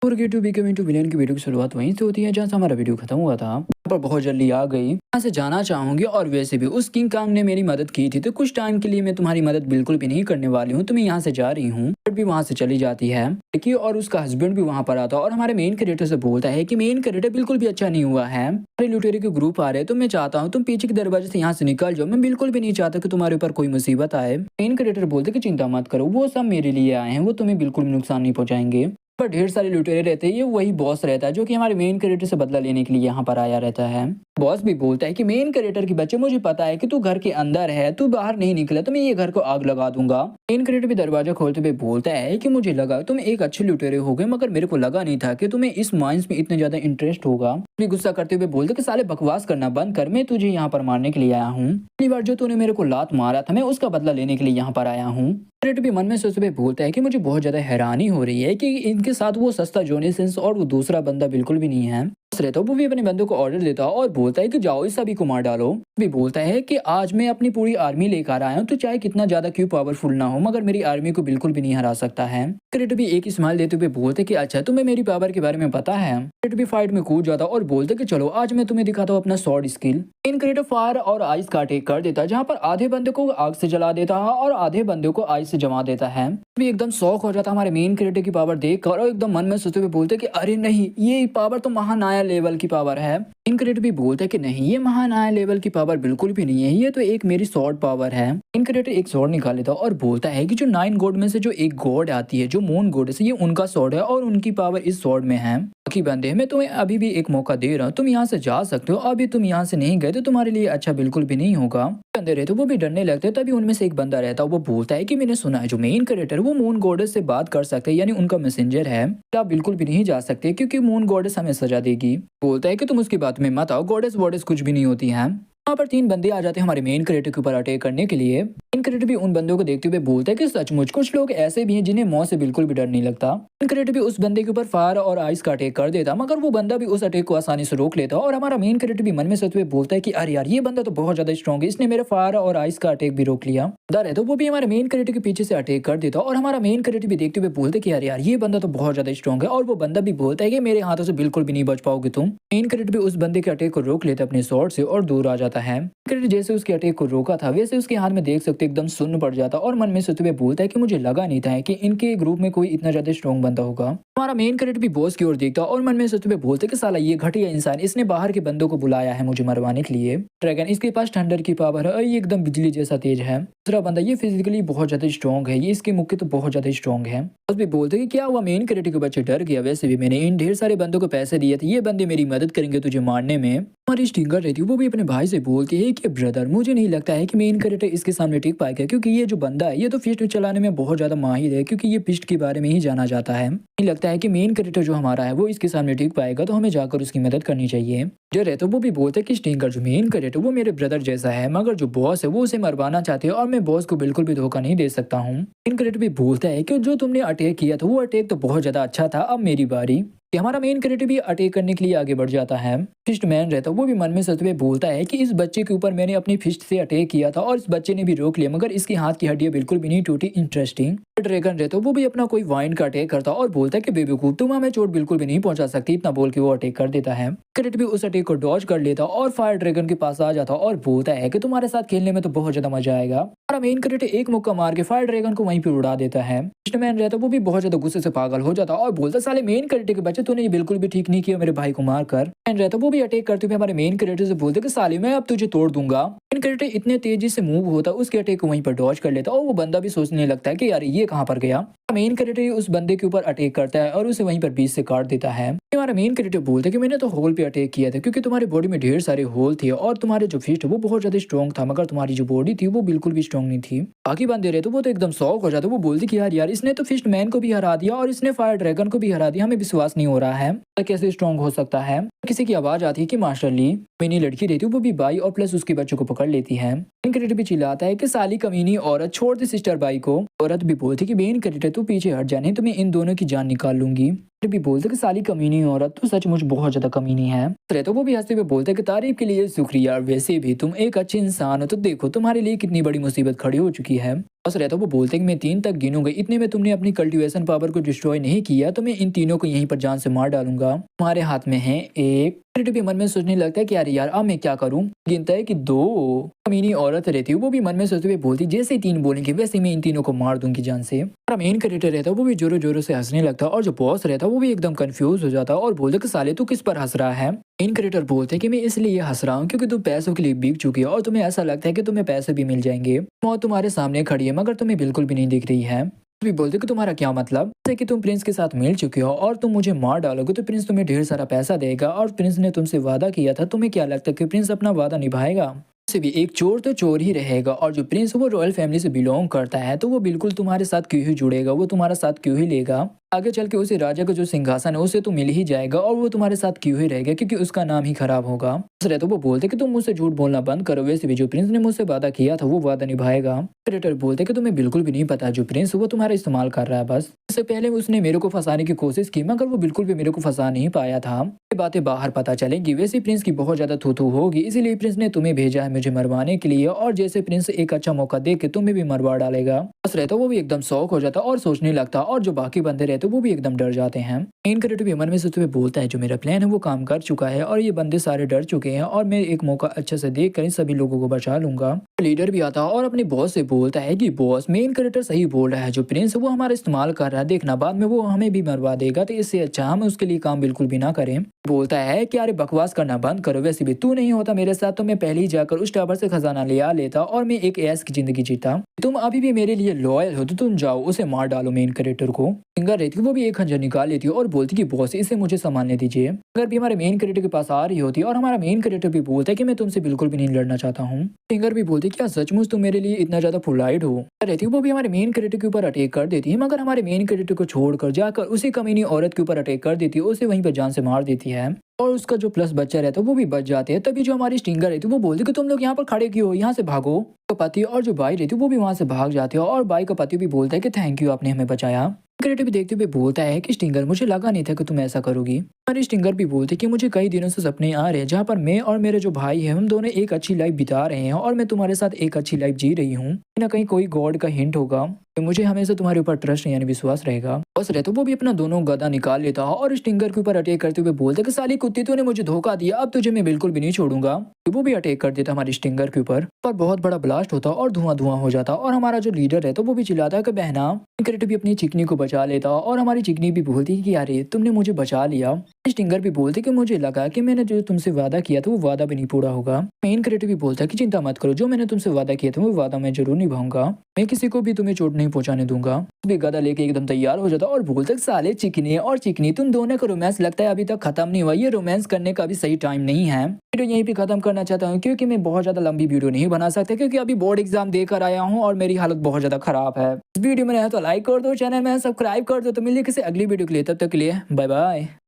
और get to become into villain की video की शुरुआत वहीं से होती है जहां से हमारा वीडियो खत्म हुआ था। यहाँ पर बहुत जल्दी आ गई, यहाँ से जाना चाहूंगी और वैसे भी उस किंग कांग ने मेरी मदद की थी, तो कुछ टाइम के लिए मैं तुम्हारी मदद बिल्कुल भी नहीं करने वाली हूँ, तो मैं यहाँ से जा रही हूँ। बट भी वहां से चली जाती है लड़की और उसका हस्बैंड भी वहां पर आता है और हमारे मेन कैरेक्टर से बोलता है कि मेन कैरेक्टर बिल्कुल भी अच्छा नहीं हुआ है, हमारे लुटेरे के ग्रुप आ रहे हैं, तो मैं चाहता हूँ तुम पीछे के दरवाजे से यहाँ से निकल जाओ। मैं बिल्कुल भी नहीं चाहता कि तुम्हारे ऊपर कोई मुसीबत आए। मेन कैरेक्टर बोलते कि चिंता मत करो, वो सब मेरे लिए आए हैं, वो तुम्हें बिल्कुल भी नुकसान नहीं पहुंचाएंगे। पर ढेर सारे लुटेरे रहते हैं, ये वही बॉस रहता है जो कि हमारे मेन कैरेक्टर से बदला लेने के लिए यहाँ पर आया रहता है। बॉस भी बोलता है कि मेन कैरेक्टर के बच्चे, मुझे पता है कि तू घर के अंदर है, तू बाहर नहीं निकला तो मैं ये घर को आग लगा दूंगा। मेन कैरेक्टर भी दरवाजा खोलते हुए बोलता है कि मुझे लगा तुम एक अच्छे लुटेरे हो गए, मगर मेरे को लगा नहीं था कि तुम्हें इस माइंस में इतना ज्यादा इंटरेस्ट होगा। भी गुस्सा करते हुए बोलते कि साले बकवास करना बंद कर, मैं तुझे यहाँ पर मारने के लिए आया हूँ। पहली बार जो तूने मेरे को लात मारा था, मैं उसका बदला लेने के लिए यहाँ पर आया हूँ। कैरेक्टर भी मन में सोचते हुए बोलता है कि मुझे बहुत ज्यादा हैरानी हो रही है कि इनके साथ वो सस्ता जॉनी सिंस और वो दूसरा बंदा बिल्कुल भी नहीं है। रहता है वो भी अपने बंदों को ऑर्डर देता है और बोलता है कि जाओ इस सभी को मार डालो। भी बोलता है कि आज मैं अपनी पूरी आर्मी लेकर आया हूँ, तो चाहे कितना ज्यादा क्यों पावरफुल ना हो, मगर मेरी आर्मी को बिल्कुल भी नहीं हरा सकता है। क्रेडिट भी एक स्माइल देते हुए बोलते कि अच्छा तुम्हें मेरी पावर के बारे में पता है। क्रेडिट भी फाइट में कूद जाता और बोलते कि चलो आज मैं तुम्हें दिखाता हूँ अपना sword skill. In credit fire और आइस का अटैक कर देता है, जहाँ पर आधे बंदे को आग से जला देता है और आधे बंदे को आइस से जमा देता है। भी एकदम शौक हो जाता हमारे मेन क्रेडिट की पावर देख कर और एकदम मन में सोचते हुए बोलते कि अरे नहीं, ये पावर तो महानाया लेवल की पावर है। इनक्रेडिट भी बोलते कि नहीं, ये महानाया लेवल की पावर बिल्कुल भी नहीं है, ये तो एक मेरी स्वॉर्ड पावर है। इनक्रेडिट एक स्वॉर्ड निकाल लेता और बोलता है कि जो 9 गॉड में से जो एक गॉड आती है, जो मून गॉड है, ये उनका स्वॉर्ड है और उनकी पावर इस स्वॉर्ड में है। बाकी बंदे, मैं तुम्हें अभी भी एक मौका दे रहा हूँ, तुम यहाँ से जा सकते हो, अभी तुम यहाँ से नहीं गए तो तुम्हारे लिए अच्छा बिल्कुल भी नहीं होगा। बंदे रहते वो भी डरने लगते हैं, तभी उनमें से एक बंदा रहता है, वो बोलता है कि मैंने सुना है जो मेन कैरेक्टर वो मून गॉडेस से बात कर सकते हैं, यानी उनका मैसेंजर है, आप बिल्कुल भी नहीं जा सकते क्योंकि मून गॉडेस हमें सजा देगी। बोलता है कि तुम उसकी बात में मत आओ, गॉडेस वॉडेस कुछ भी नहीं होती हैं। यहाँ पर 3 बंदे आ जाते हैं हमारे मेन कैरेक्टर के ऊपर अटैक करने के लिए। मेन कैरेक्टर भी उन बंदों को देखते हुए बोलता है कि सचमुच कुछ लोग ऐसे भी हैं जिन्हें मौत से बिल्कुल भी डर नहीं लगता। मेन कैरेक्टर भी उस बंदे के ऊपर फायर और आइस का अटैक कर देता, मगर वो बंदा भी उस अटैक को आसानी से रोक लेता और हमारा मेन कैरेक्टर भी मन में सोचते हुए बोलता है कि अरे यार, ये बंदा तो बहुत ज्यादा स्ट्रॉन्ग है, इसने मेरे फायर और आइस का अटैक भी रोक लिया। डर है तो वो भी हमारे मेन कैरेक्टर के पीछे से अटैक कर देता और हमारा मेन कैरेक्टर भी देखते हुए बोलते कि अरे यार, ये बंदा तो बहुत ज्यादा स्ट्रॉन्ग है, और वो बंदा भी बोलता है कि मेरे हाथों से बिल्कुल भी नहीं बच पाओगे तुम। मेन कैरेक्टर भी उस बंदे के अटैक को रोक लेता अपने स्वॉर्ड से और दूर आ जाता है। कैरेक्टर जैसे उसके अटैक को रोका था, वैसे उसके हाथ में देख सकते एकदम सुन्न पड़ जाता और मन में सोचते हुए बोलता है कि मुझे लगा नहीं था कि इनके ग्रुप में कोई इतना ज्यादा स्ट्रॉन्ग बंदा होगा। हमारा मेन कैरेक्टर भी बॉस की ओर देखता और मन में सोचते हुए बोलते कि साला ये घटिया इंसान, इसने बाहर के बंदों को बुलाया है मुझे मरवाने के लिए। ड्रैगन, इसके पास थंडर की पावर है और ये एकदम बिजली जैसा तेज है। दूसरा बंदा ये फिजिकली बहुत ज्यादा स्ट्रॉन्ग है, ये इसके मुक्के तो बहुत ज्यादा स्ट्रॉन्ग है। बस भी बोलते कि क्या हुआ, मेन कैरेक्टर के बच्चे डर गया, वैसे भी मैंने इन ढेर सारे बंदों को पैसे दिए थे, ये बंदे मेरी मदद करेंगे तुझे मारने में। हमारी स्टिंगर रहती है वो भी अपने भाई से बोलती है कि ब्रदर, मुझे नहीं लगता है कि मेन कैरेक्टर इसके सामने टिक पाएगा, क्योंकि ये जो बंदा है ये तो फिस्ट चलाने में बहुत ज्यादा माहिर है, क्योंकि ये फिस्ट के बारे में ही जाना जाता है। नहीं लगता है कि मेन कैरेक्टर जो हमारा है वो इसके सामने टिक पाएगा, तो हमें जाकर उसकी मदद करनी चाहिए। जो रहता है वो भी बोलता है कि स्टिंगर जो मेन कैरेक्टर वो मेरे ब्रदर जैसा है, मगर जो बॉस है वो उसे मरवाना चाहते हैं और मैं बॉस को बिल्कुल भी धोखा नहीं दे सकता हूँ। मेन कैरेक्टर भी बोलता है कि जो तुमने अटैक किया था वो अटैक तो बहुत ज्यादा अच्छा था, अब मेरी बारी। कि हमारा मेन कैरेक्टर भी अटैक करने के लिए आगे बढ़ जाता है। फिस्ट मैन रहता है वो भी मन में सोचते हुए बोलता है कि इस बच्चे के ऊपर मैंने अपनी फिस्ट से अटैक किया था और इस बच्चे ने भी रोक लिया, मगर इसकी हाथ की हड्डियां बिल्कुल भी नहीं टूटी। इंटरेस्टिंग। ड्रैगन रहता है वो भी अपना कोई वाइन का अटैक करता और बोलता है कि बेवकूफ, तुम हमें चोट बिल्कुल भी नहीं पहुंचा सकती, इतना बोल के वो अटैक कर देता है। कैरेक्टर भी उस अटैक को डॉज कर लेता और फायर ड्रैगन के पास आ जाता और बोलता है कि तुम्हारे साथ खेलने में तो बहुत ज्यादा मजा आएगा। हमारा मेन कैरेक्टर एक मुक्का मार के फायर ड्रैगन को वहीं पे उड़ा देता है। मैन रहता वो भी बहुत ज्यादा गुस्से से पागल हो जाता और बोलता, साले मेन कैरेक्टर के बच्चे, तूने ये बिल्कुल भी ठीक नहीं किया मेरे भाई को मारकर। मैन रहता वो भी अटैक करते हुए हमारे मेन कैरेक्टर से बोलते कि साले मैं अब तुझे तोड़ दूंगा। मेन कैरेक्टर इतने तेजी से मूव होता उसके अटैक को वहीं पर डॉज कर लेता और वो बंदा भी सोचने लगता है कि यार ये कहाँ पर गया। मेन कैरेक्टर उस बंदे के ऊपर अटैक करता है और उसे वहीं पर बीच से काट देता है। हमारा मेन कैरेक्टर बोलता है कि मैंने तो होल पे अटैक किया था, क्योंकि तुम्हारी बॉडी में ढेर सारे होल थे और तुम्हारे जो फिस्ट वो बहुत ज्यादा स्ट्रॉन्ग था, मगर तुम्हारी जो बॉडी थी वो बिल्कुल भी स्ट्रॉन्ग नहीं थी। बाकी बंदे रहे तो वो तो एकदम शॉक हो जाते, वो बोलते कि यार इसने तो फिस्ट मैन को भी हरा दिया और इसने फायर ड्रैगन को भी हरा दिया, हमें विश्वास नहीं हो रहा है कैसे स्ट्रॉन्ग हो सकता है। किसी की आवाज आती है कि मास्टर ली। मेनी लड़की रहती है वो भी बाई और प्लस उसके बच्चों को पकड़ लेती है। मेन कैरेक्टर भी चिल्लाता है कि साली कमीनी औरत, छोड़ दे सिस्टर बाई को। औरत भी बोलती कि मेन कैरेक्टर तू पीछे हट जा, नहीं तो मैं इन दोनों की जान निकाल लूंगी। भी बोलते कि साली कमीनी औरत, तो सचमुच बहुत ज्यादा कमीनी है। रहता वो भी हंसते हुए बोलते कि तारीफ के लिए शुक्रिया, वैसे भी तुम एक अच्छे इंसान हो, तो देखो तुम्हारे लिए कितनी बड़ी मुसीबत खड़ी हो चुकी है। बस रहता वो बोलते कि मैं 3 तक गिनूंगा, इतने में तुमने अपनी कल्टीवेशन पावर को डिस्ट्रॉय नहीं किया तो मैं इन तीनों को यहीं पर जान से मार डालूंगा। तुम्हारे हाथ में है एक। भी मन में सोचने लगता है कि यार अब मैं क्या करूं। गिनता है कि 2। कमीनी औरत रहती है वो भी मन में सोचते हुए बोलती जैसे ही 3 बोलेंगे वैसे मैं इन तीनों को मार दूंगी जान से। और मेन क्रेडिटर रहता है वो भी जोरों जोरों से हंसने लगता है और जो बॉस रहता है वो भी एकदम कंफ्यूज हो जाता है और बोलते कि साले तू किस पर हंस रहा है। मेन क्रिएटर बोलते हैं कि मैं इसलिए हंस रहा हूँ क्योंकि तुम पैसों के लिए बिक चुकी हो और तुम्हें ऐसा लगता है कि तुम्हें पैसे भी मिल जाएंगे। मौत तुम्हारे सामने खड़ी है मगर तुम्हें बिल्कुल भी नहीं दिख रही है। भी बोलते कि तुम्हारा क्या मतलब, जैसे कि तुम प्रिंस के साथ मिल चुके हो और तुम मुझे मार डालोगे तो प्रिंस तुम्हें ढेर सारा पैसा देगा और प्रिंस ने तुमसे वादा किया था, तुम्हें क्या लगता है कि प्रिंस अपना वादा निभाएगा। से भी एक चोर तो चोर ही रहेगा और जो प्रिंस वो रॉयल फैमिली से बिलोंग करता है तो वो बिल्कुल तुम्हारे साथ क्यों ही जुड़ेगा, वो तुम्हारा साथ क्यों ही लेगा। आगे चल के उसे राजा का जो सिंहासन है उसे तो मिल ही जाएगा और वो तुम्हारे साथ क्यों ही रहेगा क्योंकि उसका नाम ही खराब होगा। तो वो बोलते कि तुम मुझसे झूठ बोलना बंद करो, वैसे भी जो प्रिंस ने मुझसे वादा किया था वो वादा निभाएगा। क्रिएटर बोलते कि तुम्हें बिल्कुल भी नहीं पता, जो प्रिंस वो तुम्हारा इस्तेमाल कर रहा है बस। इससे पहले उसने मेरे को फंसाने की कोशिश की मगर वो बिल्कुल भी मेरे को फंसा नहीं पाया था। ये बातें बाहर पता चलेंगी, वैसे प्रिंस की बहुत ज्यादा थू होगी, इसीलिए प्रिंस ने तुम्हें भेजा है मुझे मरवाने के लिए और जैसे प्रिंस एक अच्छा मौका देख के तुम्हें भी मरवा डालेगा। बस रहता वो भी एकदम शौक हो जाता और सोचने लगता और जो बाकी बंदे रहते वो भी एकदम डर जाते हैं। मेन क्रिएटर भी मन में सोचते हुए बोलता है जो मेरा प्लान है वो काम कर चुका है और ये बंदे सारे डर चुके हैं और मैं एक मौका अच्छे से देख कर इन सभी लोगों को बचा लूंगा। लीडर भी आता और अपने बॉस से बोलता है कि बॉस मेन क्रिएटर सही बोल रहा है, जो प्रिंस वो हमारा इस्तेमाल कर रहा है, देखना बाद में वो हमें भी मरवा देगा, तो इससे अच्छा हम उसके लिए काम बिल्कुल भी ना करें। बोलता है कि अरे बकवास करना बंद करो, वैसे भी तू नहीं होता मेरे साथ तो मैं पहले ही जाकर उस टावर से खजाना ले आ लेता और मैं एक ऐश की जिंदगी जीता। तुम अभी भी मेरे लिए लॉयल हो तो तुम जाओ उसे मार डालो मेन क्रिएटर को। सिंगर रहती वो भी एक खंजर निकाल लेती है और बोलती कि बॉस इसे मुझे संभालने दीजिए। अगर भी हमारे मेन क्रिएटर के पास आ रही होती और हमारा मेन क्रिएटर भी बोलता है कि मैं तुमसे बिल्कुल भी नहीं लड़ना चाहता हूँ। सिंगर भी बोलती क्या सचमुच तुम मेरे लिए इतना ज्यादा पोलाइट हो। रहती वो भी हमारे मेन क्रिएटर के ऊपर अटैक कर देती है मगर हमारे मेन क्रिएटर को छोड़कर जाकर उसी कमीनी औरत के ऊपर अटैक कर देती है, उसे वहीं पर जान से मार देती है और उसका जो प्लस बच्चा रहता है वो भी बच जाते हैं। तभी जो हमारी स्टिंगर रहती है वो बोलती कि तुम लोग यहाँ पर खड़े क्यों हो, यहाँ से भागो। तो पति और जो भाई रहती है वो भी वहां से भाग जाते हैं और भाई का पति भी बोलता है कि थैंक यू आपने हमें बचाया। क्रिएटर भी देखते हुए बोलता है कि स्टिंगर मुझे लगा नहीं था कि तुम ऐसा करोगी। और स्टिंगर भी बोलते कि मुझे कई दिनों से सपने आ रहे हैं जहाँ पर मैं और मेरे जो भाई है हम दोनों एक अच्छी लाइफ बिता रहे हैं और मैं तुम्हारे साथ एक अच्छी लाइफ जी रही हूँ। कहीं ना कहीं कोई गॉड का हिंट होगा, तो मुझे हमेशा तुम्हारे ऊपर ट्रस्ट यानी विश्वास रहेगा। बस रहता वो भी अपना दोनों गदा निकाल लेता और स्टिंगर के ऊपर अटैक करते हुए बोलता कि साली कुत्ती तूने मुझे धोखा दिया, अब तुझे मैं बिल्कुल भी नहीं छोड़ूंगा। तो वो भी अटैक कर देता हमारे स्टिंगर के ऊपर और बहुत बड़ा ब्लास्ट होता और धुआं धुआं हो जाता और हमारा जो लीडर है तो वो भी चिल्लाता है कि बहना। क्रिएटर भी अपनी चिकनी को बचा लेता और हमारी चिकनी भी बोलती है कि यार तुमने मुझे बचा लिया। स्टिंगर भी बोलते कि मुझे लगा कि मैंने जो तुमसे वादा किया था वो वादा भी नहीं पूरा होगा। मेन क्रिएटर भी बोलता है कि चिंता मत करो, जो मैंने तुमसे वादा किया था वो वादा मैं जरूर निभाऊंगा, मैं किसी को भी तुम्हें चोट नहीं पहुंचाने दूंगा। भी गदा लेके एकदम तैयार हो जाता और बोलता साले चिकनी और चिकनी तुम दोनों का रोमांस लगता है अभी तक खत्म नहीं हुआ, ये रोमांस करने का अभी सही टाइम नहीं है। वीडियो यहीं पे खत्म करना चाहता हूँ क्योंकि मैं बहुत ज्यादा लंबी वीडियो नहीं बना सकता क्योंकि अभी बोर्ड एग्जाम देकर आया हूँ और मेरी हालत बहुत ज्यादा खराब है। इस वीडियो में रहा तो लाइक कर दो, चैनल में सब्सक्राइब कर दो। तो मिलिए किसी अगली वीडियो के लिए, तब तक के लिए बाय बाय।